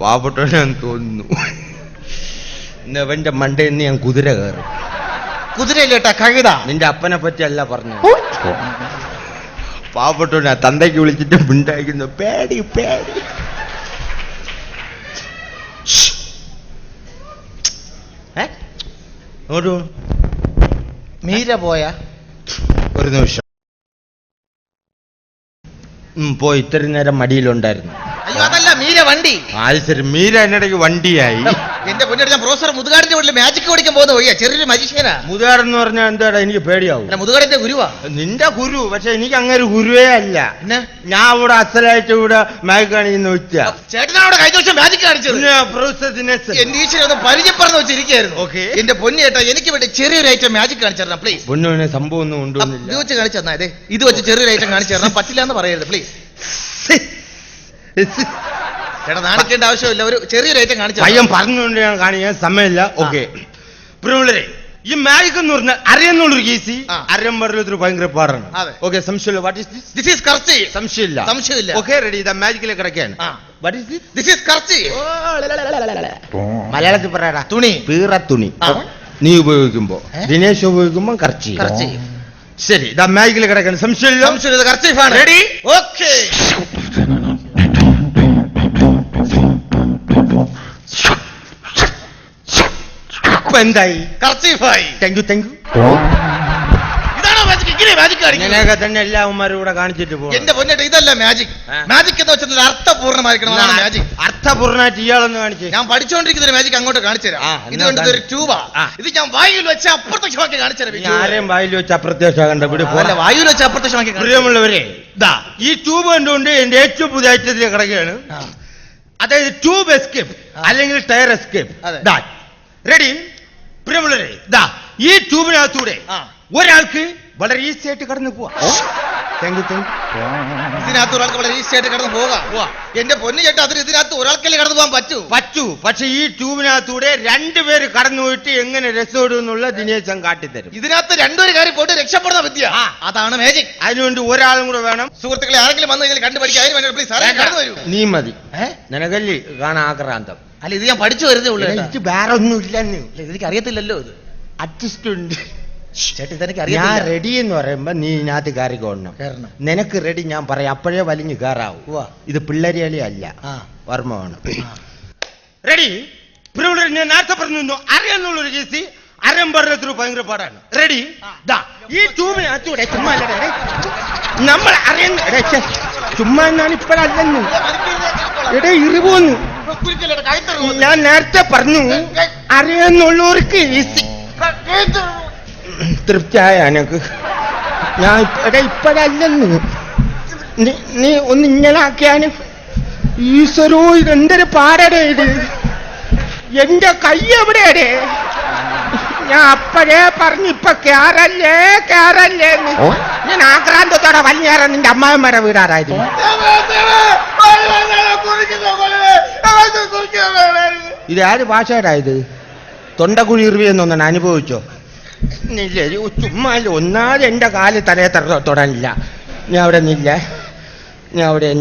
പാവപ്പെട്ടവനാന്ന് തോന്നുന്നു. അവന്റെ മണ്ടയിൽ നിന്ന് ഞാൻ കുതിര കയറും. കുതിരയില്ലേട്ടാ കഴുത. നിന്റെ അപ്പനെ പറ്റിയല്ല പറഞ്ഞു. പാവപ്പെട്ടവനാ തന്തയ്ക്ക് വിളിച്ചിട്ട് മിണ്ടായിരിക്കുന്നു. പേടി പേടി. മീര പോയ ഒരു നിമിഷം പോയി. ഇത്രയും നേരം മടിയിലുണ്ടായിരുന്നു. അയ്യോ അതല്ല മീര വണ്ടി. അത് ശരി, മീര എന്നിടയ്ക്ക് വണ്ടിയായി. എന്റെ പൊന്നോട് ഞാൻ പ്രൊഫസർ മുതുകാടിന്റെ വീട്ടിൽ മാജിക് പഠിക്കാൻ പോകുന്ന പോയി. ചെറിയൊരു മജിഷ്യനാ. മുതുകാടെന്ന് പറഞ്ഞാൽ എന്താടാ? എനിക്ക് പേടിയാവും. മുതുകാടിന്റെ ഗുരുവാ. നിന്റെ ഗുരു. പക്ഷെ എനിക്ക് അങ്ങനെ ഗുരുവേ അല്ല. ഞാൻ ഇവിടെ അസലായിട്ട് ഇവിടെ മാജിക് കാണിക്കുന്ന വെച്ച ചേട്ടനവിടെ കഴിഞ്ഞ ദിവസം മാജിക് കാണിച്ചത്. എന്റെ ഈശ്വരൊന്ന് പരിചയപ്പെടുന്ന വെച്ചിരിക്കുന്നു. ഓക്കെ എന്റെ പൊന്നു ചേട്ടാ, എനിക്ക് വേണ്ടി ചെറിയൊരു ഐറ്റം മാജിക് കാണിച്ചു തരണം പ്ലീസ്. പൊന്നുവിനെ സംഭവം ഒന്നും കൊണ്ടുവന്നില്ല. ഇത് വെച്ച് കാണിച്ചു തന്നാ. ഇത് വെച്ച് ചെറിയൊരു ഐറ്റം കാണിച്ചു തരണം. പറ്റില്ല എന്ന് പറയരുത് പ്ലീസ്. ചേട്ടാ നാണിക്കേണ്ട ആവശ്യമില്ല. ഒരു ചെറിയൊരു ഐറ്റം കാണിച്ചു. പയ്യൻ പറഞ്ഞുകൊണ്ട് ഞാൻ കാണിക്കാൻ സമയമില്ല. ഓക്കെ പ്രിയമുള്ളവരെ, ഈ മാജിക് എന്ന് പറഞ്ഞാൽ അറിയുന്നുള്ളൊരു കേസി അറിയാൻ പറഞ്ഞൊരു ഭയങ്കര പാടാണ്. ഓക്കെ സംശയമില്ല. What is this? This is kerchief. സംശയമില്ല. സംശയമില്ല. Okay ready. ഇതാ മാജിക്കിലേക്ക് കിടക്കുകയാണ്. What is this? This is kerchief. മലയാളത്തിൽ പറയാടാ. തുണി. പീറ തുണി. നീ ഉപയോഗിക്കുമ്പോ, ദിനേശ് ഉപയോഗിക്കുമ്പോ കർച്ചി. കർച്ചി. ശരി, ഇതാ മാജിക്കിൽ കിടക്കുകയാണ്. സംശയമില്ല. സംശയമില്ല. കർച്ചീഫാണ്. റെഡി? ഓക്കെ. എന്തായി? കർച്ചീഫായി. Thank you thank you. ഇതാണോ മാജിക്? ഇങ്ങനെ മാജിക് കാണിക്കാൻ തന്നെ എല്ലാവന്മാരും കൂടെ കാണിച്ചിട്ട് പോകും. എന്റെ പൊന്നേട്ട ഇതല്ല മാജിക്. മാജിക് എന്ന് വെച്ചാൽ അർത്ഥപൂർണ്ണമായിരിക്കണം. മാജിക് അർത്ഥപൂർണ്ണമായിട്ട് ഇയാളൊന്ന് കാണിച്ചു. ഞാൻ പഠിച്ചുകൊണ്ടിരിക്കുന്ന മാജിക് അങ്ങോട്ട് കാണിച്ചു തരാം. ഇതുകൊണ്ട് ഇതൊരു ട്യൂബാ. ഇത് ഞാൻ വായുവിൽ വെച്ച് അപ്രത്യക്ഷമാക്കി കാണിച്ചു തരാം. ആരെയും വായിൽ വെച്ച് അപ്രത്യക്ഷമാകണ്ട. വായുവിൽ വെച്ച് അപ്രത്യക്ഷമാക്കി. പ്രിയമുള്ളവരെ, ഈ ട്യൂബ് കണ്ടുകൊണ്ട് എന്റെ ഏറ്റവും പുതിയ ഐറ്റത്തിൽ കിടക്കുകയാണ്. അതായത് ട്യൂബ് എസ്കേപ്പ് അല്ലെങ്കിൽ ടയർ എസ്കേപ്പ്. റെഡി? പ്രിയമുള്ളവരെ, ഈ ട്യൂബിനകത്തൂടെ ഒരാൾക്ക് വളരെ ഈസി ആയിട്ട് കടന്നു പോവാം. ഇതിനകത്ത് ഒരാൾക്ക് വളരെ ഈസി ആയിട്ട് കടന്നു പോകാം. എന്റെ പൊന്നു ചേട്ടാ, അതിന് ഇതിനകത്ത് ഒരാൾക്കല്ലേ കടന്നു പോകാൻ പറ്റൂ. പക്ഷെ ഈ ട്യൂബിനകത്തൂടെ രണ്ടുപേര് കടന്നു പോയിട്ട് എങ്ങനെ രക്ഷപ്പെടും എന്നുള്ള ദിനേശൻ കാട്ടിത്തരും. ഇതിനകത്ത് രണ്ടുപേര് കാര്യം പോയിട്ട് രക്ഷപ്പെടുന്ന വിദ്യ. അതാണ് മാജിക്. അതിനുവേണ്ടി ഒരാളും കൂടെ വേണം. സുഹൃത്തുക്കളെ, ആരെങ്കിലും വന്നു കഴിഞ്ഞാൽ കണ്ടുപിടിക്കാൻ നീ മതി. നിനക്കല്ലേ കാണാൻ ആക്രാന്തം. അല്ല, ഇത് ഞാൻ പഠിച്ചു വരുന്നേ ഉള്ളൂ. എനിക്ക് വേറെ ഒന്നും ഇല്ലെന്ന്. എനിക്ക് അറിയത്തില്ലല്ലോ. ഇത് അഡ്ജസ്റ്റ് ഉണ്ട്. ഞാൻ റെഡി എന്ന് പറയുമ്പോ നീ ഇതിനകത്ത് കയറിക്കൊള്ളണം. നിനക്ക് റെഡി ഞാൻ പറയാം, അപ്പോഴേ വലിഞ്ഞു കയറാവൂ. ഇത് പിള്ളേരികളി അല്ല, ഓർമ്മമാണ്. റെഡി? ഞാൻ നേരത്തെ പറഞ്ഞു അറിയാന്നുള്ളൊരു കേസി അറിയാൻ പറഞ്ഞ ഭയങ്കര പാടാണ്. റെഡി? ഈ ട്യൂബിനകത്തൂടെ ചുമ്മാ നമ്മൾ അറിയുന്ന ചുമ്മാ എന്നാണ് ഇപ്പോഴല്ലെന്ന്. എടേ ഇറിവോന്നു. ഞാൻ നേരത്തെ പറഞ്ഞു അറിയാന്നുള്ളവർക്ക് ഈസി. തൃപ്തിയായ എനക്ക്. ഞാൻ ഇപ്പോഴല്ലെന്ന്. നീ ഒന്ന് ഇങ്ങനാക്കിയാന്. ഈശ്വരോ, ഇതെന്തൊരു പാടടേ ഇത്. എന്റെ കൈ എവിടെയാടേ? ഞാൻ അപ്പോഴേ പറഞ്ഞു ഇപ്പൊ കേറല്ലേ. ഞാൻ ആക്രാന്തത്തോടെ വലിഞ്ഞേറാൻ നിന്റെ അമ്മാവന്മാരെ വീടാറായിരുന്നു. ഇത് ആര് ഭാഷയുടായത്? തൊണ്ടക്കുഴി ഇറിവിയെന്നൊന്നാണ് അനുഭവിച്ചോ? ഇല്ല, ചുമ്മാ ഒന്നാമത് എന്റെ കാല് തലയെ തൊടാനില്ല. ഞാൻ അവിടെ നില്ല.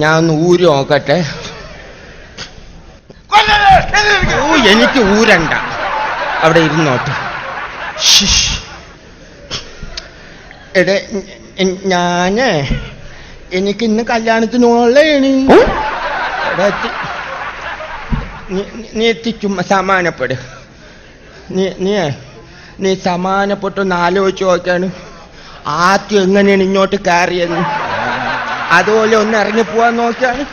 ഞാൻ ഒന്ന് ഊരി നോക്കട്ടെ. എനിക്ക് ഊരണ്ട, അവിടെ ഇരുന്നോട്ടെ. എടേ എനിക്ക് ഇന്ന് കല്യാണത്തിന് ഓളയാണ്. നീ എത്തി ചുമ്മാ സമാനപ്പെട്. നീ സമാനപ്പെട്ടൊന്ന് ആലോചിച്ച് നോക്കാണ് ആദ്യം എങ്ങനെയാണ് ഇങ്ങോട്ട് കയറിയെന്ന്. അതുപോലെ ഒന്ന് ഇറങ്ങി പോവാൻ നോക്കിയാണ്.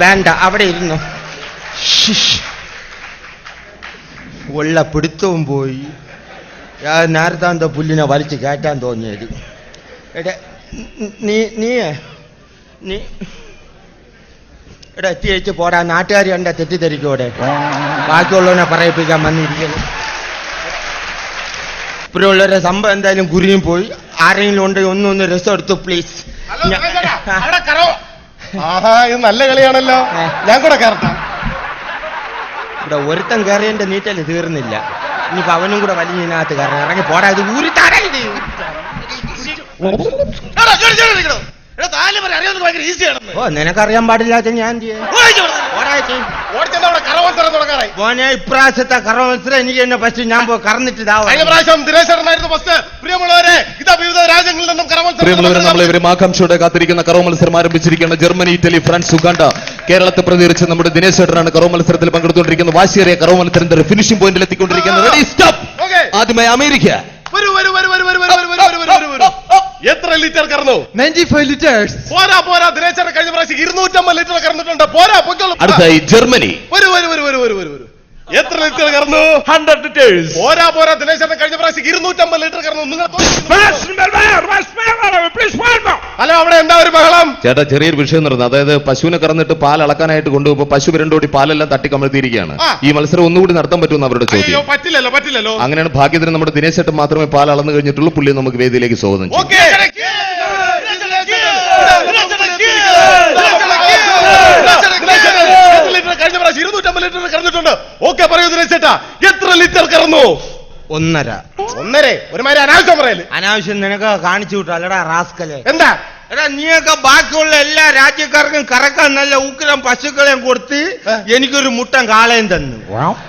വേണ്ട, അവിടെ ഇരുന്നു. ഉള്ള പിടുത്തവും പോയി. നേരത്താന്തോ പുല്ലിനെ വലിച്ച് കയറ്റാൻ തോന്നിയത്. എടാ എത്തിയേച്ച് പോടാ. നാട്ടുകാർ കണ്ട തെറ്റിദ്ധരിക്കൂടെ? ബാക്കിയുള്ളവനെ പറയിപ്പിക്കാൻ വന്നിരിക്കുന്നു. ഇപ്പോഴുള്ളവരുടെ സംഭവം എന്തായാലും കുരിയും പോയി. ആരെങ്കിലും ഉണ്ടെങ്കിൽ ഒന്നൊന്ന് രസം എടുത്തു പ്ലീസ്. ഇത് നല്ല കളിയാണല്ലോ. ഞാൻ കൂടെ കയറട്ടെ. ഇവിടെ ഒരുത്തൻ കയറിയതിന്റെ നീറ്റല് തീർന്നില്ല. ഇനിയിപ്പോ അവനും കൂടെ വലിഞ്ഞതിനകത്ത് കയറണം. ഇറങ്ങി പോടാ. ഇത് ഊരിത്താടാ. ഇത് താല് പറ അറിയാവുന്നത് ഭയങ്കര ഈസിയാണെന്ന്. ഓ നിനക്കറിയാൻ പാടില്ലാത്ത ഞാൻ കറവത്സരം തുടങ്ങാറായി. മോനെ ഇപ്രാവശ്യത്തെ കറ മത്സരം എനിക്ക് തന്നെ ഫസ്റ്റ് ഞാൻ പോയി കറന്നിട്ട് കഴിഞ്ഞ പ്രാവശ്യം ദിനേശനായിരുന്നു ഫസ്റ്റ്. പ്രിയമുള്ളവരെ ഇതാ വിവിധ രാജ്യങ്ങളിൽ നിന്നും പ്രിയമുള്ളവരെ നമ്മളിവരും ആകാംക്ഷയോടെ കാത്തിരിക്കുന്ന കറോ മത്സരം ആരംഭിച്ചിരിക്കുകയാണ്. ജർമ്മനി, ഇറ്റലി, ഫ്രാൻസ്, ഉഗാണ്ട, കേരളത്തെ പ്രതികരിച്ച് നമ്മുടെ ദിനേശ് ചേട്ടനാണ് കറോ മത്സരത്തിൽ പങ്കെടുത്തുകൊണ്ടിരിക്കുന്നത്. വാശിയേറിയ കറോ മത്സരത്തിന്റെ ഫിനിഷിംഗ് പോയിന്റിൽ എത്തിക്കൊണ്ടിരിക്കുന്നത്. Ready stop. ആദ്യമായി അമേരിക്ക. എത്ര ലിറ്റർ കറന്നു? 95 liters. പോരാ പോരാ, ദിനേശൻ കഴിഞ്ഞ പ്രാവശ്യം 250 ലിറ്റർ കറന്നിട്ടുണ്ട്. പോരാ പൊയ്ക്കോളൂ. അടുത്തായി ജർമ്മനി. എത്ര ലിറ്റർ കറന്നു? 100 liters. പോരാ പോരാ, ദിനേശൻ കഴിഞ്ഞ പ്രാവശ്യം 250 ലിറ്റർ കറന്നു. നിങ്ങൾ ഹലോ, അവിടെ എന്താ ഒരു ബഹളം? ചേട്ടാ ചെറിയൊരു വിഷയം നടന്നു. അതായത് പശുവിനെ കറന്നിട്ട് പാൽ അളക്കാനായിട്ട് കൊണ്ടുപോകുമ്പോൾ പശു വിരണ്ടോടി പാലെല്ലാം തട്ടിക്കമഴ്ത്തിയിരിക്കുകയാണ്. ഈ മത്സരം ഒന്നുകൂടി നടത്താൻ പറ്റുമെന്ന് അവരുടെ ചോദ്യം. പറ്റില്ലല്ലോ. അങ്ങനെയാണ് ഭാഗ്യത്തിന് നമ്മുടെ ദിനേശ് ചേട്ടൻ മാത്രമേ പാൽ അളന്നു കഴിഞ്ഞിട്ടുള്ളൂ. പുള്ളി നമുക്ക് വേദിയിലേക്ക് സ്വാഗതം ചെയ്യും. കഴിഞ്ഞ പ്രാവശ്യം 250 ലിറ്റർ കറന്നിട്ടുണ്ട്. ഓക്കെ, പറയൂ ദിനേശേട്ടാ, എത്ര ലിറ്റർ കറന്നു? 1.5. ഒരുമാതിരി അനാവശ്യം പറയല്. അനാവശ്യം നിനക്ക് കാണിച്ചു വിട്ടു അല്ലടാ റാസ്കലെ. എന്താ എടാ നീയൊക്കെ ബാക്കിയുള്ള എല്ലാ രാജ്യക്കാർക്കും കറക്കാൻ നല്ല ഊക്കിലും പശുക്കളെയും കൊടുത്ത് എനിക്കൊരു മുട്ടൻ കാളയും തന്നു.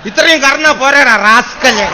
ഇത്രയും കറന്നാ പോരാടാ റാസ്കലെ.